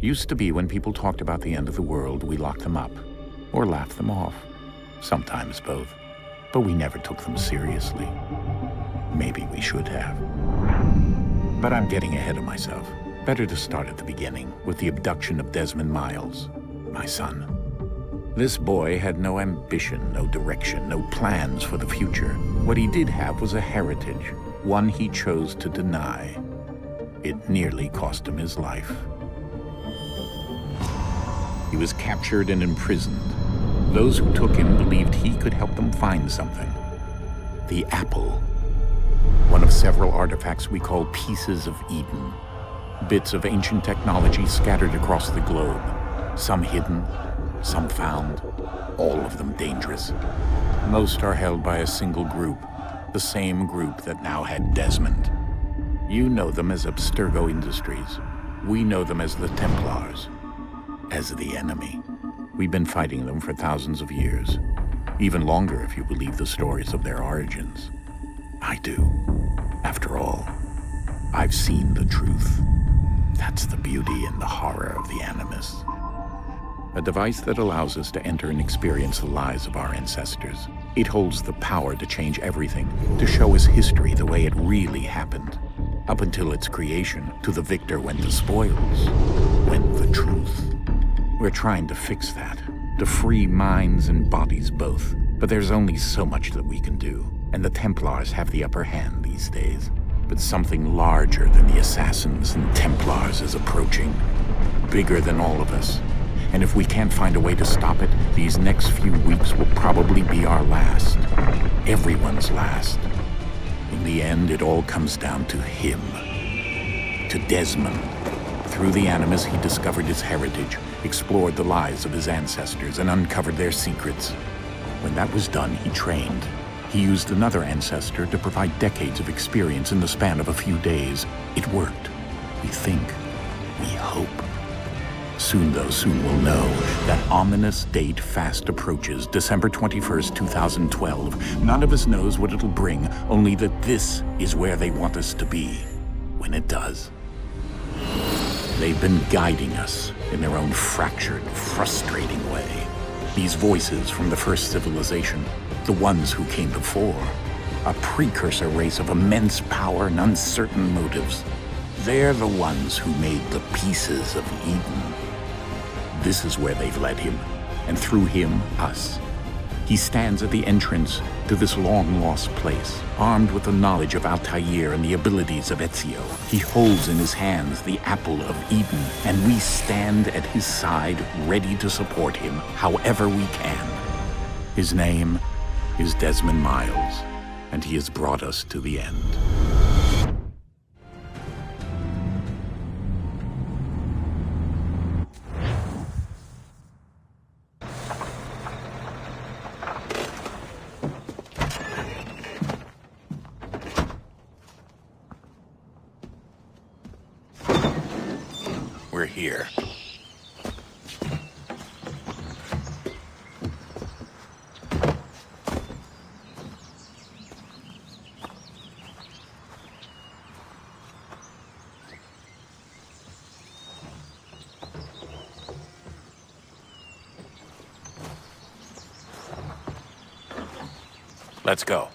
Used to be when people talked about the end of the world, we locked them up, or laughed them off. Sometimes both. But we never took them seriously. Maybe we should have. But I'm getting ahead of myself. Better to start at the beginning, with the abduction of Desmond Miles, my son. This boy had no ambition, no direction, no plans for the future. What he did have was a heritage, one he chose to deny. It nearly cost him his life. He was captured and imprisoned. Those who took him believed he could help them find something. The apple. One of several artifacts we call pieces of Eden. Bits of ancient technology scattered across the globe. Some hidden, some found, all of them dangerous. Most are held by a single group, the same group that now had Desmond. You know them as Abstergo Industries. We know them as the Templars, as the enemy. We've been fighting them for thousands of years, even longer if you believe the stories of their origins. I do. After all, I've seen the truth. That's the beauty and the horror of the Animus. A device that allows us to enter and experience the lives of our ancestors. It holds the power to change everything, to show us history the way it really happened. Up until its creation, to the victor went the spoils, went the truth. We're trying to fix that, to free minds and bodies both. But there's only so much that we can do, and the Templars have the upper hand these days. But something larger than the Assassins and Templars is approaching, bigger than all of us. And if we can't find a way to stop it, these next few weeks will probably be our last. Everyone's last. In the end, it all comes down to him. To Desmond. Through the Animus, he discovered his heritage, explored the lives of his ancestors, and uncovered their secrets. When that was done, he trained. He used another ancestor to provide decades of experience in the span of a few days. It worked. We think. We hope. Soon, though, soon we'll know. That ominous date fast approaches, December 21st, 2012. None of us knows what it'll bring, only that this is where they want us to be, when it does. They've been guiding us in their own fractured, frustrating way. These voices from the first civilization, the ones who came before, a precursor race of immense power and uncertain motives. They're the ones who made the pieces of Eden. This is where they've led him, and through him, us. He stands at the entrance to this long-lost place, armed with the knowledge of Altair and the abilities of Ezio. He holds in his hands the apple of Eden, and we stand at his side, ready to support him however we can. His name is Desmond Miles, and he has brought us to the end. We're here. Let's go.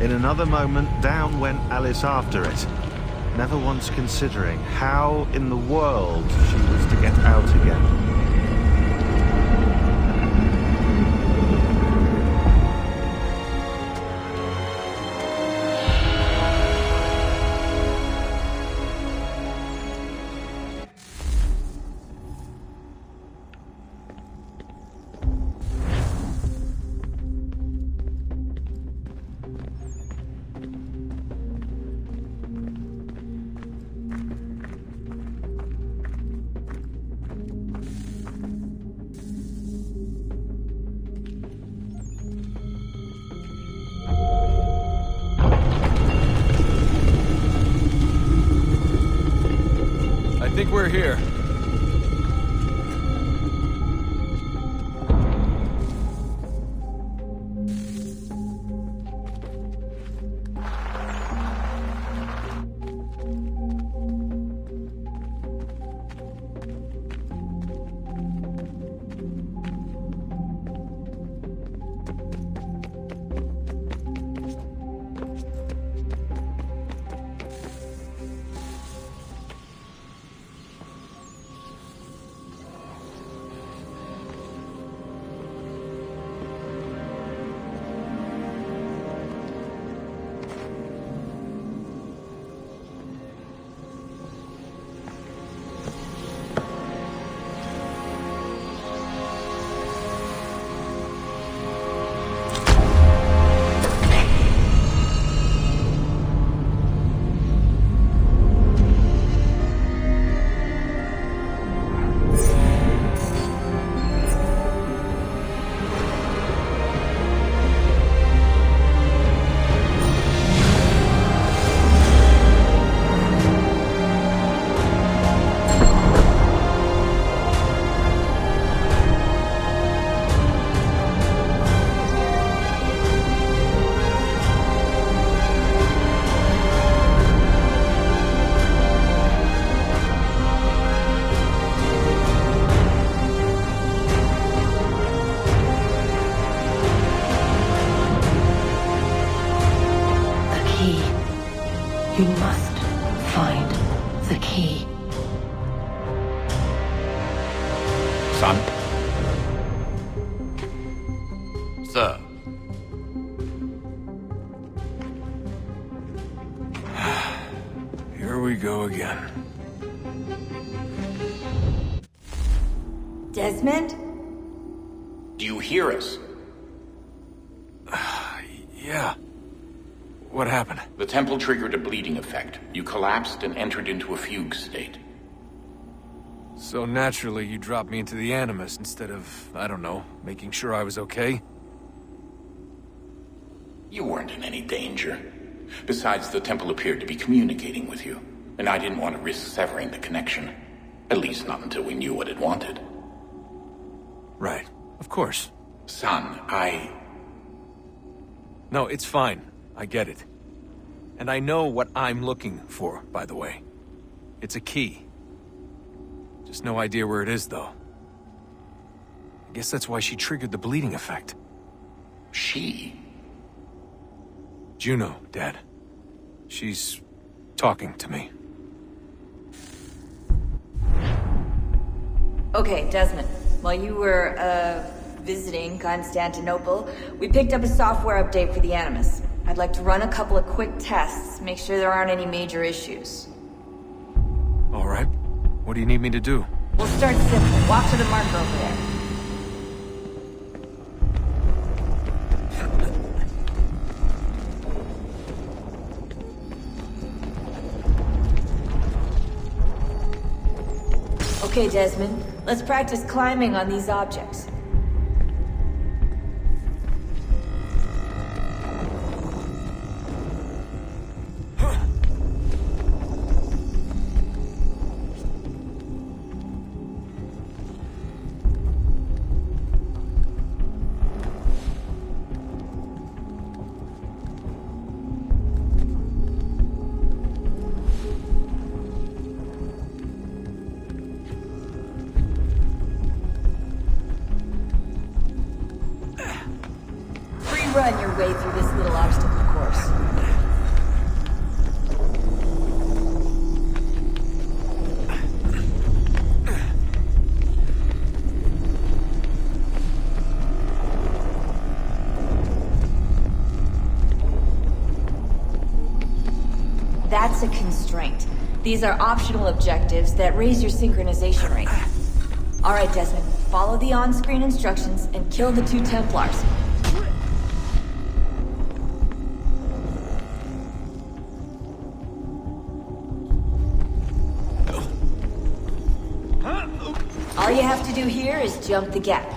In another moment, down went Alice after it. never once considering how in the world she was to get out again. I think we're here. You must find the key. Son? Sir. Here we go again. Desmond? Do you hear us? Yeah. What happened? The temple triggered a bleeding effect. You collapsed and entered into a fugue state. So naturally, you dropped me into the Animus instead of, I don't know, making sure I was okay? You weren't in any danger. Besides, the temple appeared to be communicating with you, and I didn't want to risk severing the connection. At least not until we knew what it wanted. Right. Of course. Son, No, it's fine. I get it. And I know what I'm looking for, by the way. It's a key. Just no idea where it is, though. I guess that's why she triggered the bleeding effect. She? Juno, Dad. She's talking to me. Okay, Desmond. While you were, visiting Constantinople, we picked up a software update for the Animus. I'd like to run a couple of quick tests, make sure there aren't any major issues. All right. What do you need me to do? We'll start simple. Walk to the marker over there. Okay, Desmond. Let's practice climbing on these objects. Run your way through this little obstacle course. That's a constraint. These are optional objectives that raise your synchronization rate. Alright, Desmond, follow the on-screen instructions and kill the 2 Templars. All you have to do here is jump the gap.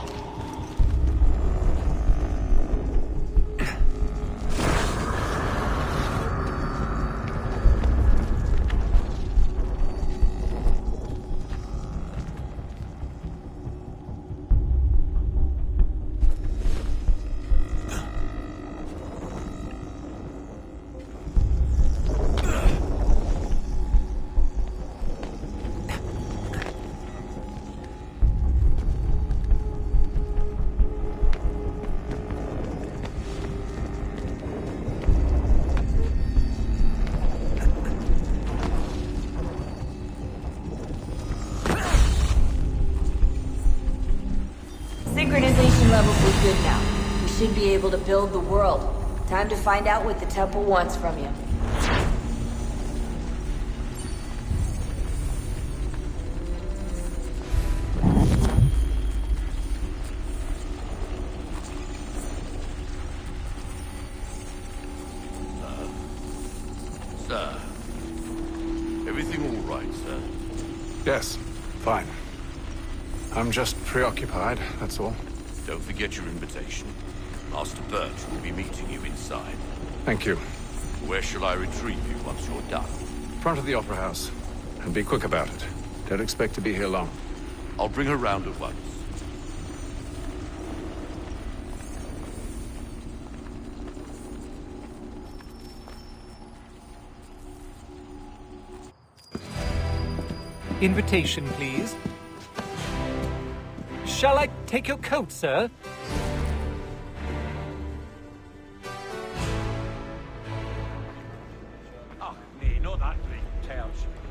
Synchronization levels look good now. We should be able to build the world. Time to find out what the temple wants from you. Sir. Everything all right, sir? Yes, fine. I'm just preoccupied, that's all. Don't forget your invitation. Master Birch will be meeting you inside. Thank you. Where shall I retrieve you once you're done? Front of the Opera House. And be quick about it. Don't expect to be here long. I'll bring her round at once. Invitation, please. Shall I take your coat, sir? Oh, nee, not that great couch.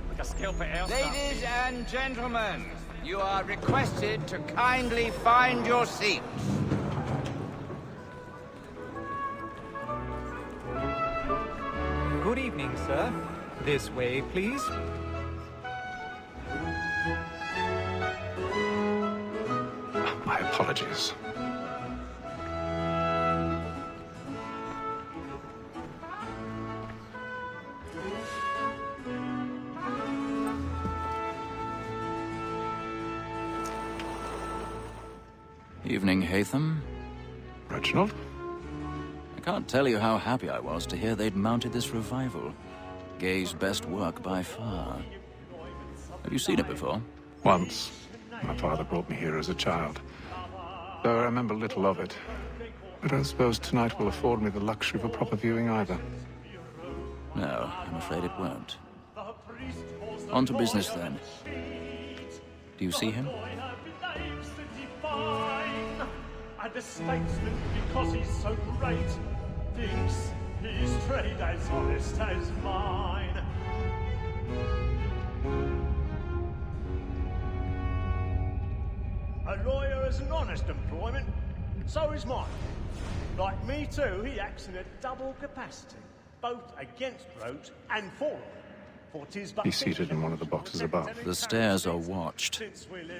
Like a scalpel else. Ladies and gentlemen, you are requested to kindly find your seats. Good evening, sir. This way, please. My apologies. Evening, Hatham. Reginald? I can't tell you how happy I was to hear they'd mounted this revival. Gay's best work by far. Have you seen it before? Once. My father brought me here as a child. Though I remember little of it. I don't suppose tonight will afford me the luxury of a proper viewing either. No, I'm afraid it won't. On to business, then. Do you see him? And the statesman, because he's so great, thinks his trade as honest as mine. A lawyer is an honest employment, so is mine. Like me too, he acts in a double capacity, both against roads and for them. He's seated in one of the boxes above. The stairs are watched.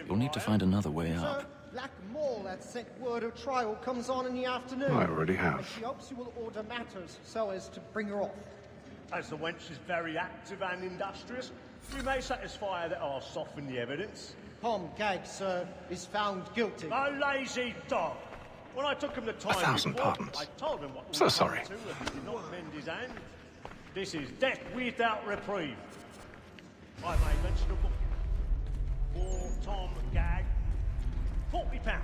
You'll need to find another way up. Black Mall had sent word of trial comes on in the afternoon. I already have. And she hopes you will order matters so as to bring her off. As the wench is very active and industrious, we may satisfy her that I'll soften the evidence. Tom Gag, sir, is found guilty. A lazy dog! When I took him the time 1,000 before, pardons. I told him what So sorry. to if he did not mend his hand. This is death without reprieve. I may mention a book. For Tom Gag, £40.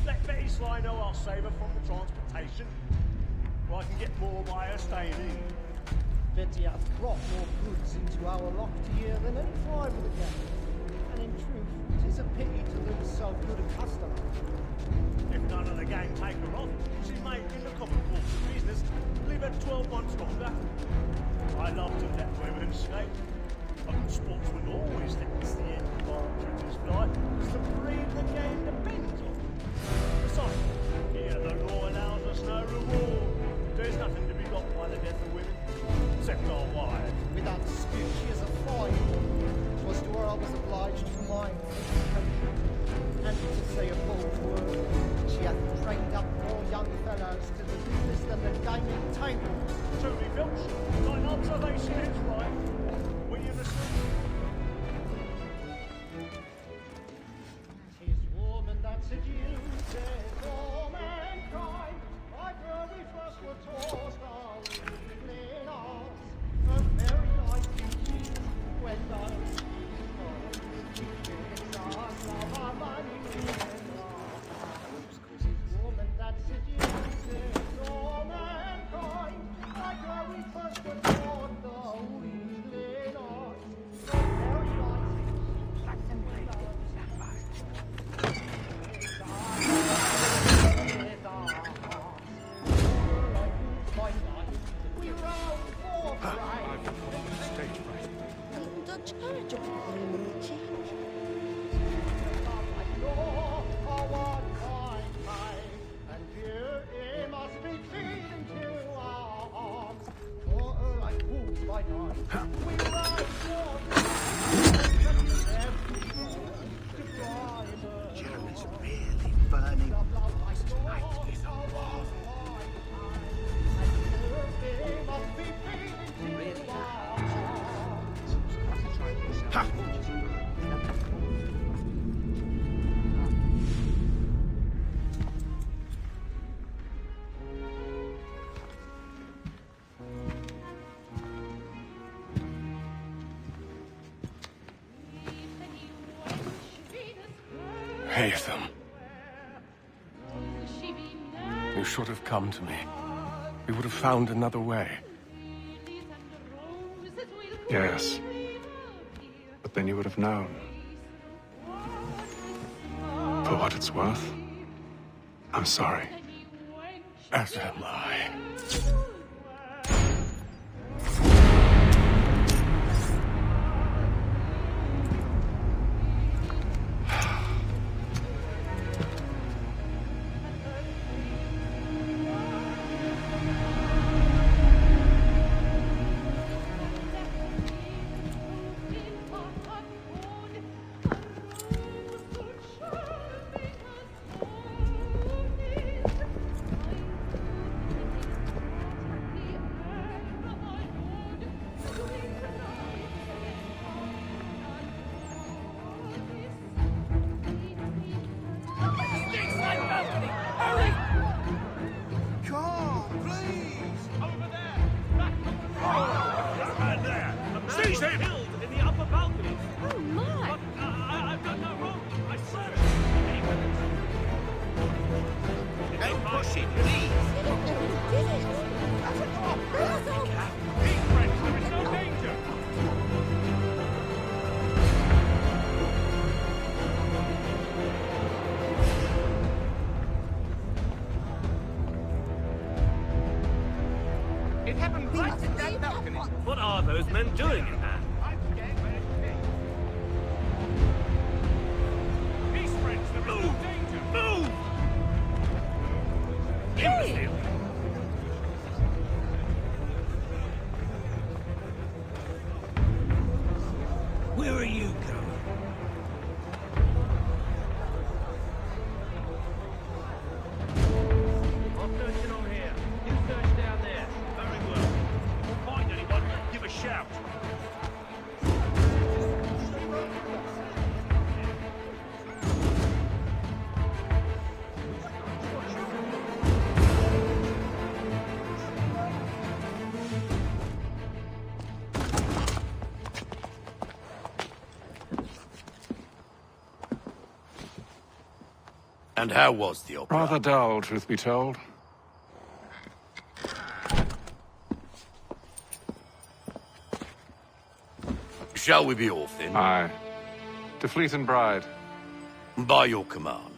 Let Betty Sly know I'll save her from the transportation. Or I can get more by her staying in. Betty hath brought more goods into our loft here than any five of the gang. And in truth, it is a pity to lose so good a customer. If none of the gang take her on, she may, in the common course of business, live her 12 months longer. I love to let women escape. A good sportsman always lets the end partridges fly, because the breed the game depends on. Besides, here the law allows us no reward. There's nothing to be got by the death of women, except our wives. fine education. And to say a bold word, she hath trained up more young fellows to the business than the gaming table. Truly, Filch, thine observation is right. Will you listen? Tis woman that seduces all mankind. My very first were taught our evening arts. Her very life is when those woman that seduces all mankind. My very first were taught our evening arts. Her very life Gentlemen's really burning tonight is a war. Haytham. You should have come to me. We would have found another way. Yes. But then you would have known. For what it's worth, I'm sorry. As am I. Seize him! In the upper balcony. Oh, my! But I've done no wrong. I swear. Don't push him, please. Keep friends. There is no danger. It happened right at that balcony. What are those men doing in there? Peace, friends. There is no danger. Move! Imbecile! Where are you going? I'm searching on here. You search down there. Very well. Find anyone, give a shout. And how was the opera? Rather dull, truth be told. Shall we be off then? Aye. To Fleet and Bride. By your command.